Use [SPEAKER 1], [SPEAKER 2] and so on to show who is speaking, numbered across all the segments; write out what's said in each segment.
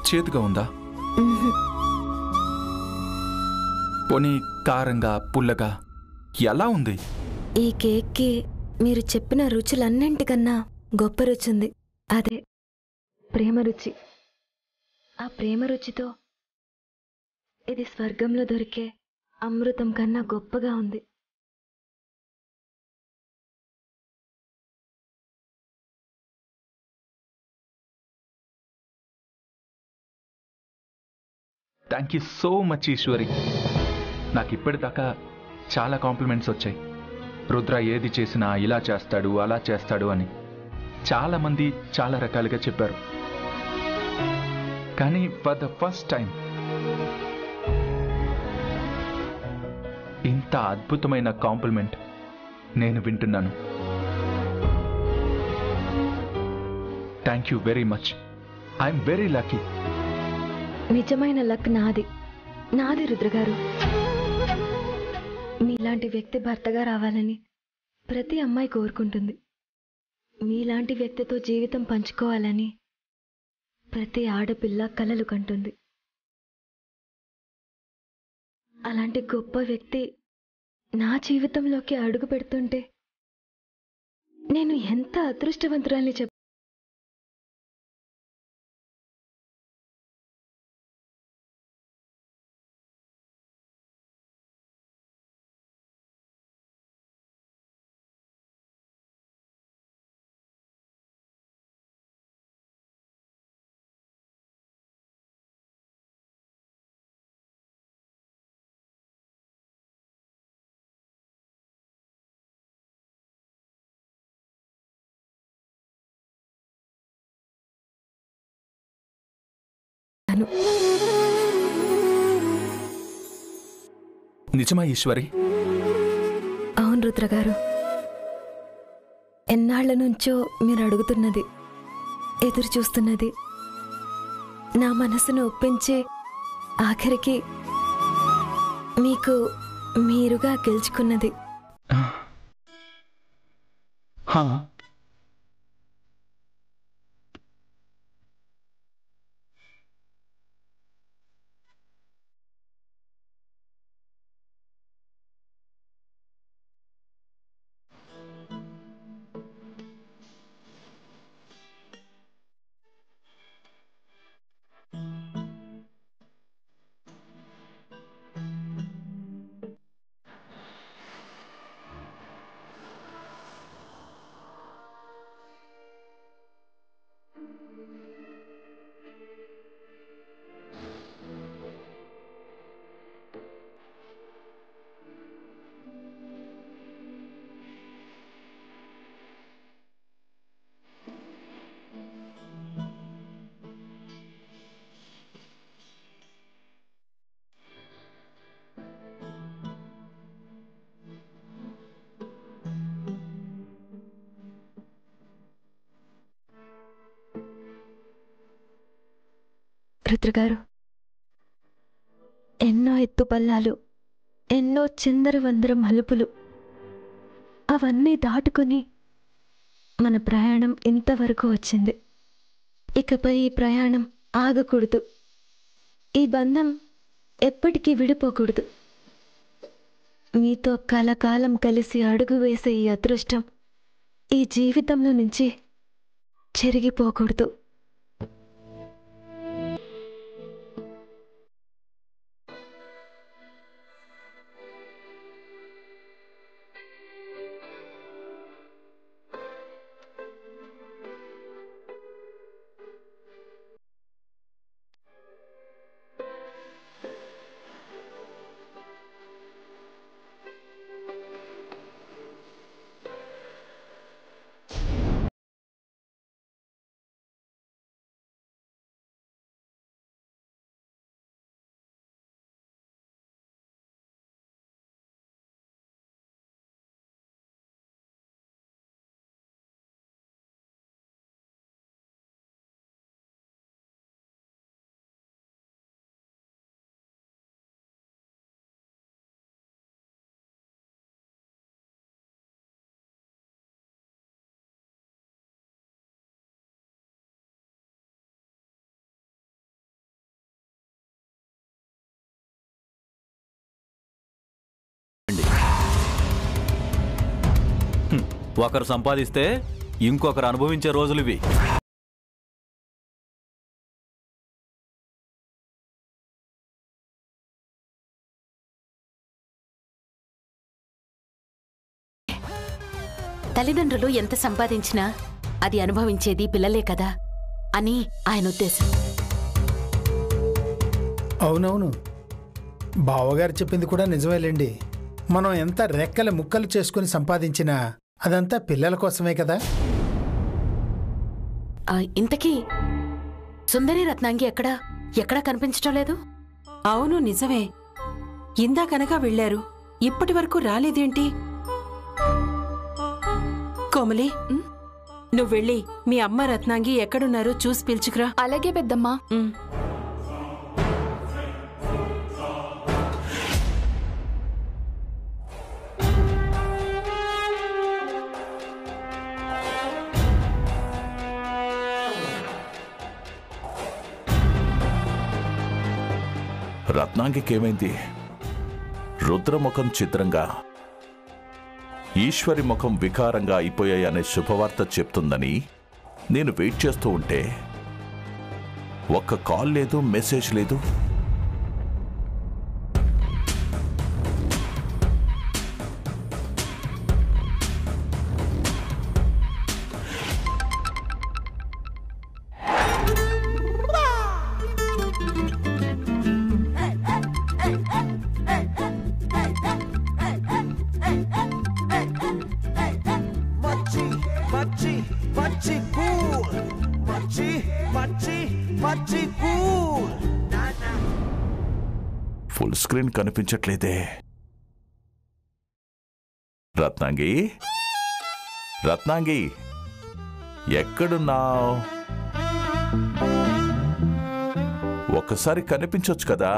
[SPEAKER 1] చేదుగా ఉందా?
[SPEAKER 2] మ్హూ.
[SPEAKER 1] పోనీ కారంగా పుల్లగా ఎలా ఉంది?
[SPEAKER 2] ఈ కేక్కి మీరు చెప్పిన రుచులన్నింటికన్నా గొప్ప రుచి ఉంది. అదే ప్రేమ రుచి. ఆ ప్రేమ రుచితో ఇది స్వర్గంలో దొరికే అమృతం కన్నా గొప్పగా ఉంది.
[SPEAKER 1] Thank you so much Eshwari. నాకు ఇప్పటిదాకా చాలా కాంప్లిమెంట్స్ వచ్చాయి. రుద్ర ఏది చేసినా ఇలా చేస్తాడు అలా చేస్తాడు అని చాలామంది చాలా రకాలుగా చెప్పారు. కానీ ఫర్ ద ఫస్ట్ టైం ఇంత అద్భుతమైన కాంప్లిమెంట్ నేను వింటున్నాను. Thank you very much. I'm very lucky.
[SPEAKER 2] నిజమైన లక్ నాది రుద్రగారు. మీలాంటి వ్యక్తి భర్తగా రావాలని ప్రతి అమ్మాయి కోరుకుంటుంది. మీలాంటి వ్యక్తితో జీవితం పంచుకోవాలని ప్రతి ఆడపిల్ల కలలు కంటుంది. అలాంటి గొప్ప వ్యక్తి నా జీవితంలోకి అడుగు పెడుతుంటే నేను ఎంత అదృష్టవంతురాల్ని చెప్ప.
[SPEAKER 1] నిజమా ఈశ్వరి?
[SPEAKER 2] అవును రుద్రగారు. ఎన్నాళ్ల నుంచో మీరు అడుగుతున్నది, ఎదురు చూస్తున్నది, నా మనసును ఒప్పించి ఆఖరికి మీకు మీరుగా గెలుచుకున్నది.
[SPEAKER 1] హా,
[SPEAKER 2] రుద్రగారు, ఎన్నో ఎత్తుపల్లాలు, ఎన్నో చిందరవందర మలుపులు, అవన్నీ దాటుకుని మన ప్రయాణం ఇంతవరకు వచ్చింది. ఇకపై ఈ ప్రయాణం ఆగకూడదు. ఈ బంధం ఎప్పటికీ విడిపోకూడదు. మీతో కలకాలం కలిసి అడుగు వేసే ఈ అదృష్టం ఈ జీవితంలో నుంచి చెరిగిపోకూడదు.
[SPEAKER 3] ఒకరు సంపాదిస్తే ఇంకొకరు అనుభవించే రోజులు ఇవి.
[SPEAKER 4] తల్లిదండ్రులు ఎంత సంపాదించినా అది అనుభవించేది పిల్లలే కదా అని ఆయన ఉద్దేశం.
[SPEAKER 5] అవునవును, బావగారు చెప్పింది కూడా నిజమేలేండి. మనం ఎంత రెక్కల ముక్కలు చేసుకుని సంపాదించినా అదంతా పిల్లల కోసమే కదా.
[SPEAKER 4] ఇంతకీ సుందరి రత్నాంగి ఎక్కడా కనిపించటం లేదు?
[SPEAKER 6] అవును నిజమే, ఇందాకనగా వెళ్ళారు, ఇప్పటి వరకు రాలేదేంటి? కోమలి, నువ్వెళ్ళి మీ అమ్మ రత్నాంగి ఎక్కడున్నారో చూసి పిలుచుకురా.
[SPEAKER 2] అలాగే పెద్దమ్మా.
[SPEAKER 7] రత్నాంగికేమైంది? రుద్రముఖం చిత్రంగా, ఈశ్వరి ముఖం వికారంగా అయిపోయాయనే శుభవార్త చెప్తుందని నేను వెయిట్ చేస్తూ ఉంటే ఒక్క కాల్ లేదు, మెసేజ్ లేదు. ఫుల్ స్క్రీన్ కనిపించట్లేదే. రత్నాంగి, రత్నాంగి ఎక్కడున్నావు? ఒక్కసారి కనిపించొచ్చు కదా.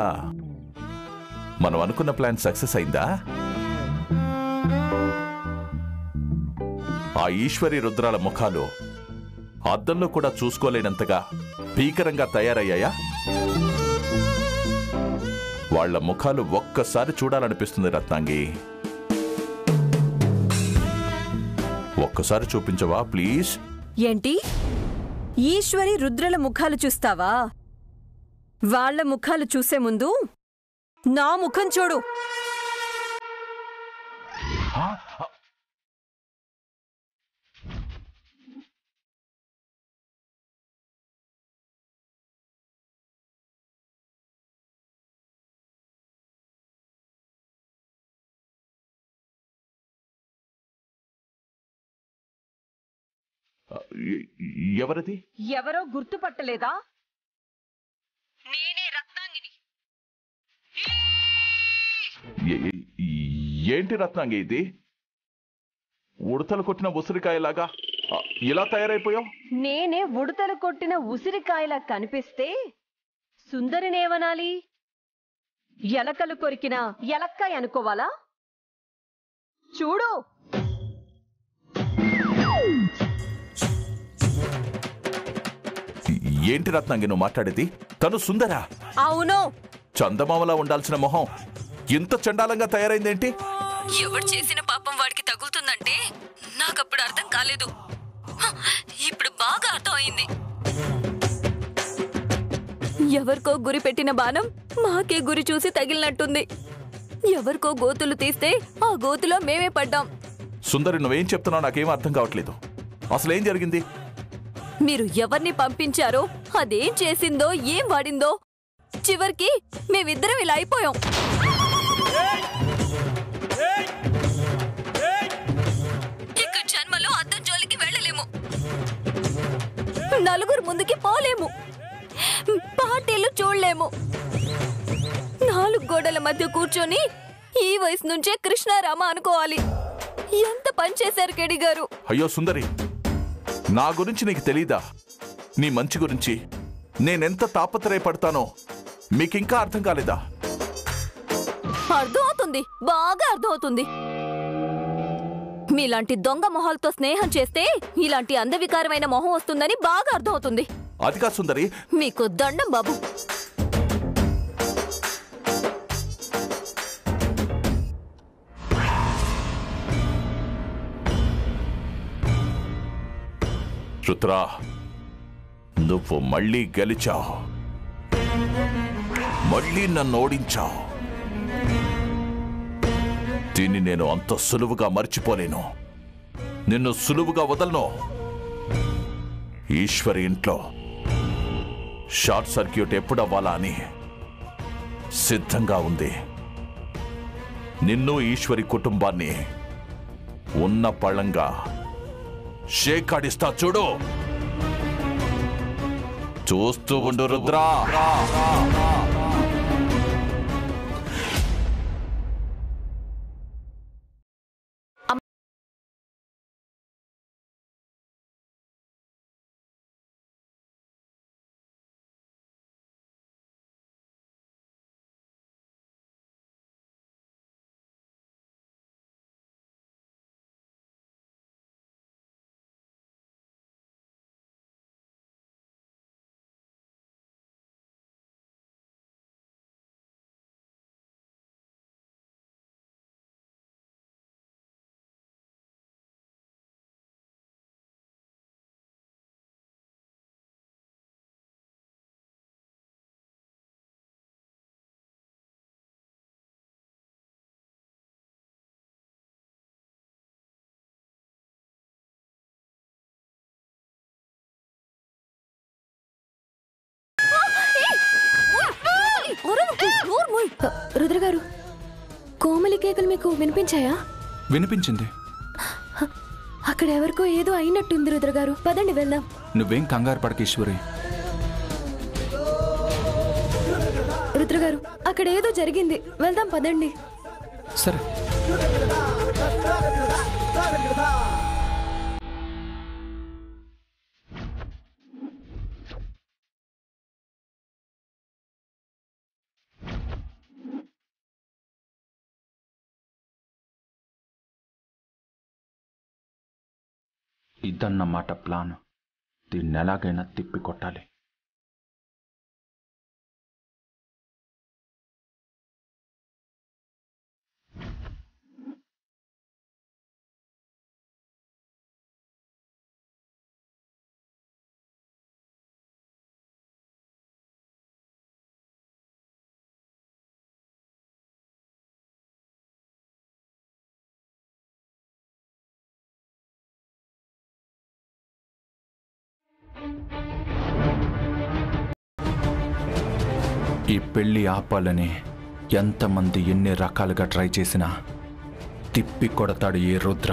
[SPEAKER 7] మనం అనుకున్న ప్లాన్ సక్సెస్ అయిందా? ఆ ఈశ్వరి రుద్రాల ముఖాలు అద్దంలో కూడా చూసుకోలేనంతగా భీకరంగా తయారయ్యాయా? వాళ్ల ముఖాలు ఒక్కసారి చూడాలనిపిస్తుంది రత్నాంగి. ఒక్కసారి చూపించవా ప్లీజ్?
[SPEAKER 8] ఏంటి, ఈశ్వరి రుద్రల ముఖాలు చూస్తావా? వాళ్ల ముఖాలు చూసే ముందు నా ముఖం చూడు.
[SPEAKER 7] ఎవరది?
[SPEAKER 8] ఎవరో గుర్తుపట్టలేదా? నేనే రత్నాంగిని.
[SPEAKER 7] ఏంటి రత్నాంగి ఇది? ఉడతలు కొట్టిన ఉసిరికాయలాగా ఇలా తయారైపోయావు?
[SPEAKER 8] నేనే ఉడతలు కొట్టిన ఉసిరికాయలా కనిపిస్తే సుందరినేమనాలి? ఎలకలు కొరికిన ఎలక్కాయ అనుకోవాలా? చూడు.
[SPEAKER 7] ఏంటి రత్నాంగి నువ్వు మాట్లాడేది? తను సుందరా?
[SPEAKER 8] అవును.
[SPEAKER 7] చందమామలా ఉండాల్సిన మొహం ఇంత చండాలంగా తయారైందేంటి?
[SPEAKER 8] ఎవడు చేసిన పాపం వాడికి తగులుతుందంటే నాకప్పుడు అర్థం కాలేదు, ఇప్పుడు బాగా అర్థమైంది. ఎవరికో గురి పెట్టిన బాణం మాకే గురి చూసి తగిలినట్టుంది. ఎవరికో గోతులు తీస్తే ఆ గోతులో మేమే పడ్డాం.
[SPEAKER 7] సుందరి, నువ్వేం చెప్తున్నావు నాకేం అర్థం కావట్లేదు. అసలేం జరిగింది?
[SPEAKER 8] మీరు ఎవరిని పంపించారో, అదేం చేసిందో, ఏం వాడిందో, చివరికి మేమిద్దరం ఇలా అయిపోయాం. ఇక జన్మలో అద్దం జోలికి వెళ్ళలేము, నలుగురు ముందుకి పోలేము, పార్టీలు చూడలేము. 4 గోడల మధ్య కూర్చొని ఈ వయసు నుంచే కృష్ణారామ అనుకోవాలి. ఎంత పనిచేశారు కెడి గారు.
[SPEAKER 7] అయ్యో సుందరి, నా గురించి నీకు తెలీదా? నీ మంచి గురించి నేనెంత తాపత్రయపడతానో మీకింకా అర్థం కాలేదా?
[SPEAKER 8] అర్థమవుతుంది, బాగా అర్థమవుతుంది. మీలాంటి దొంగ మొహాలతో స్నేహం చేస్తే ఇలాంటి అందవికారమైన మొహం వస్తుందని బాగా అర్థమవుతుంది.
[SPEAKER 7] అది కాదు సుందరి.
[SPEAKER 8] మీకు దండం బాబు.
[SPEAKER 7] రుద్రా, నువ్వు మళ్ళీ గెలిచావు, మళ్ళీ నన్ను ఓడించావు. దీన్ని నేను అంత సులువుగా మర్చిపోలేను. నిన్ను సులువుగా వదలను. ఈశ్వరి ఇంట్లో షార్ట్ సర్క్యూట్ ఎప్పుడవ్వాలా అని సిద్ధంగా ఉంది. నిన్ను ఈశ్వరి కుటుంబాన్ని ఉన్న పళ్ళంగా షేకాడిస్తా చూడు. చూస్తూ ఉండు రుద్రా.
[SPEAKER 2] రుద్ర గారు, కోమలి కేకలు మీకు వినిపించాయా?
[SPEAKER 1] వినిపించింది.
[SPEAKER 2] అక్కడ ఎవరికో ఏదో అయినట్టుంది రుద్ర గారు. పదండి వెళ్దాం.
[SPEAKER 1] నువ్వేం కంగారు పడక ఈశ్వరి.
[SPEAKER 2] రుద్ర గారు, అక్కడ ఏదో జరిగింది. వెళ్దాం పదండి.
[SPEAKER 1] సరే. ఇదన్నమాట ప్లాన్. దీన్ని ఎలాగైనా తిప్పి కొట్టాలి. ఈ పెళ్లి ఆపాలని ఎంతమంది ఎన్ని రకాలుగా ట్రై చేసినా తిప్పి కొడతాడు ఈ రుద్ర.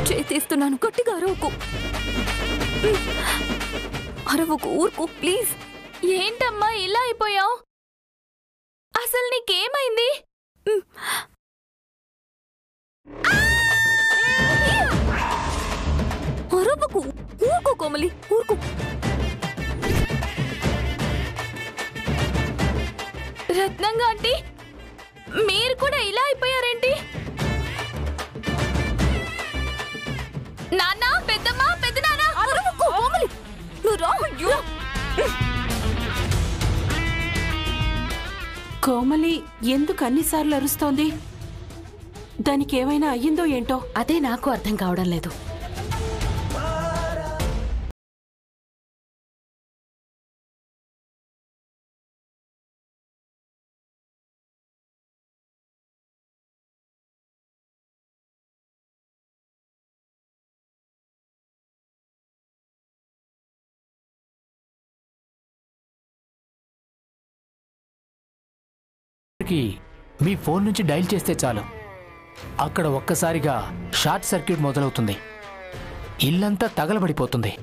[SPEAKER 8] చేతిస్తున్నాను, గట్టిగా అరవకు. అరవకు, ఊరుకు ప్లీజ్.
[SPEAKER 9] ఏంటమ్మా ఇలా అయిపోయావు? అసలు నీకేమైంది?
[SPEAKER 8] అరవకు, ఊరుకో కోమలి, ఊరుకో.
[SPEAKER 9] రత్నంగా ఆంటీ, మీరు కూడా ఇలా అయిపోయారేంటి? నాన్న, పెద్దమ్మ, పెద్దనాన్న,
[SPEAKER 8] అరవకు కోమలి, నువ్వు రా.
[SPEAKER 6] కోమలి ఎందుకు అన్నిసార్లు అరుస్తోంది? దానికి ఏమైనా అయ్యిందో ఏంటో.
[SPEAKER 4] అదే నాకు అర్థం కావడం లేదు.
[SPEAKER 10] మీ ఫోన్ నుంచి డైల్ చేస్తే చాలు, అక్కడ ఒక్కసారిగా షార్ట్ సర్క్యూట్ మొదలవుతుంది. ఇల్లంతా తగలబడిపోతుంది.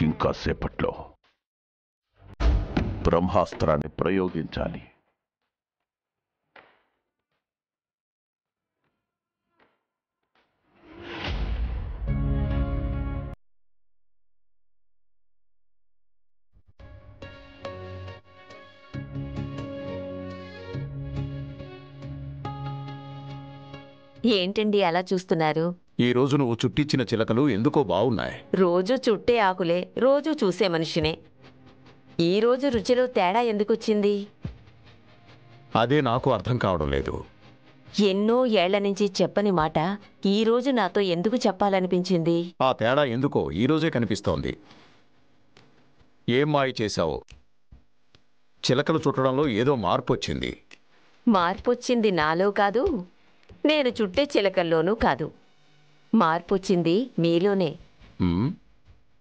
[SPEAKER 7] ఇంకా సేపట్లో బ్రహ్మాస్త్రాన్ని ప్రయోగించాలి.
[SPEAKER 11] ఏంటండి అలా చూస్తున్నారు?
[SPEAKER 12] ఈ రోజు నువ్వు చుట్టించిన చిలకలు ఎందుకో బాగున్నాయి.
[SPEAKER 11] రోజు చుట్టే ఆకులే, రోజు చూసే మనిషినే. ఈ రోజు రుచిలో తేడా ఎందుకొచ్చింది?
[SPEAKER 12] అదే నాకు అర్థం కావడం లేదు.
[SPEAKER 11] ఎన్నో ఏళ్ల నుంచి చెప్పని మాట ఈరోజు నాతో ఎందుకు చెప్పాలనిపించింది?
[SPEAKER 12] ఆ తేడా ఎందుకో ఈరోజే కనిపిస్తోంది. ఏం మాయ చేశావు? చిలకలు చుట్టడంలో ఏదో మార్పు వచ్చింది.
[SPEAKER 11] మార్పొచ్చింది నాలో కాదు, నేను చుట్టే చిలకల్లోనూ కాదు. మార్పొచ్చింది మీలోనే.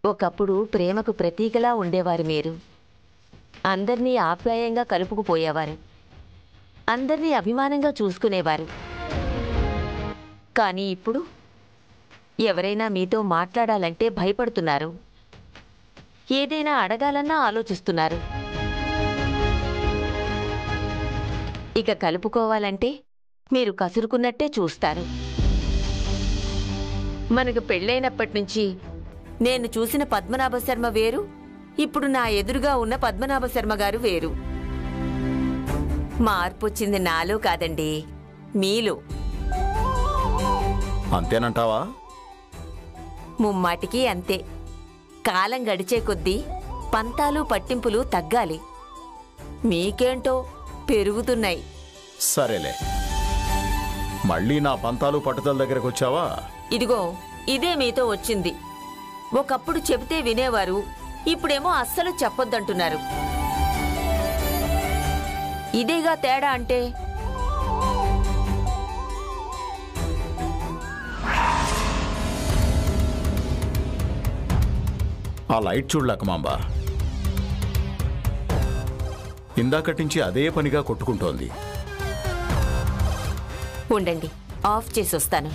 [SPEAKER 11] ఒకప్పుడు ప్రేమకు ప్రతీకలా ఉండేవారు మీరు. అందర్నీ ఆప్యాయంగా కలుపుకుపోయేవారు, అందర్నీ అభిమానంగా చూసుకునేవారు. కానీ ఇప్పుడు ఎవరైనా మీతో మాట్లాడాలంటే భయపడుతున్నారు, ఏదైనా అడగాలన్నా ఆలోచిస్తున్నారు. ఇక కలుపుకోవాలంటే మీరు కసురుకున్నట్టే చూస్తారు. మనకు పెళ్ళైనప్పటి నుంచి నేను చూసిన పద్మనాభ శర్మ వేరు, ఇప్పుడు నా ఎదురుగా ఉన్న పద్మనాభ శర్మ గారు వేరు. మార్పొచ్చింది నాలో కాదండి, మీలో.
[SPEAKER 12] అంతేనంటావా?
[SPEAKER 11] ముమ్మాటికి అంతే. కాలం గడిచే కొద్దీ పంతాలు పట్టింపులు తగ్గాలి. మీకేంటో పెరుగుతున్నాయి.
[SPEAKER 12] సరేలే, మళ్ళీ నా పంతాలు పట్టుదల దగ్గరకు వచ్చావా?
[SPEAKER 11] ఇదిగో ఇదే మీతో వచ్చింది. ఒకప్పుడు చెబితే వినేవారు, ఇప్పుడేమో అస్సలు చెప్పొద్దంటున్నారు. ఇదేగా తేడా అంటే.
[SPEAKER 12] ఆ లైట్ చూడలేకమాంబా, ఇందాకటి నుంచి అదే పనిగా కొట్టుకుంటోంది.
[SPEAKER 11] ఉండండి, ఆఫ్ చేసి వస్తాను.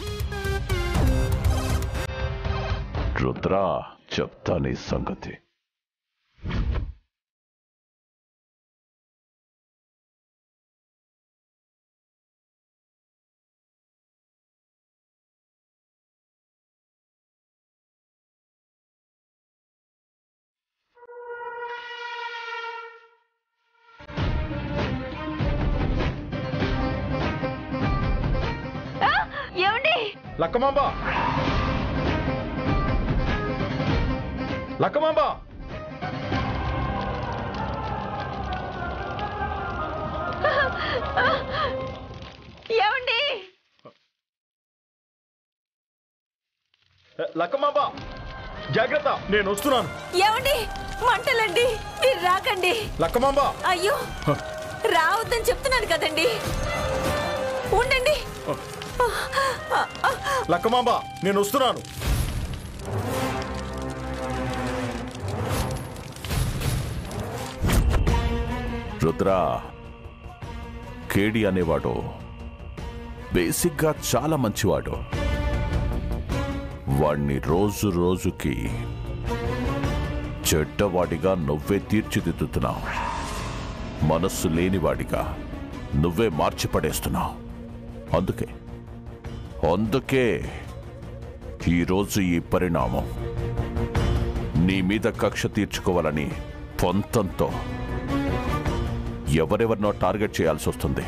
[SPEAKER 7] రుద్రా, చెప్తా నీ సంగతి.
[SPEAKER 11] ఏమండి?
[SPEAKER 1] లక్కమాంబ, లక్కమాంబ,
[SPEAKER 11] ఏమండి?
[SPEAKER 1] లక్కమాంబ, జాగ్రత్త, నేను వస్తున్నాను.
[SPEAKER 11] ఏమండి? మంటలండి, మీరు రాకండి.
[SPEAKER 1] లక్కమాంబ,
[SPEAKER 11] అయ్యో, రావద్దని చెప్తున్నాను కదండి. ఉండండి.
[SPEAKER 1] లక్కమాంబ, నేను వస్తున్నాను.
[SPEAKER 7] రుద్రా, కేడి అనేవాడు బేసిక్గా చాలా మంచివాడు. వాణ్ణి రోజు రోజుకి చెడ్డవాడిగా నువ్వే తీర్చిదిద్దుతున్నావు. మనస్సు లేనివాడిగా నువ్వే మార్చిపడేస్తున్నావు. అందుకే ఈరోజు ఈ పరిణామం. నీ మీద కక్ష తీర్చుకోవాలని పొంతంతో ఎవరెవరినో టార్గెట్ చేయాల్సి వస్తుంది.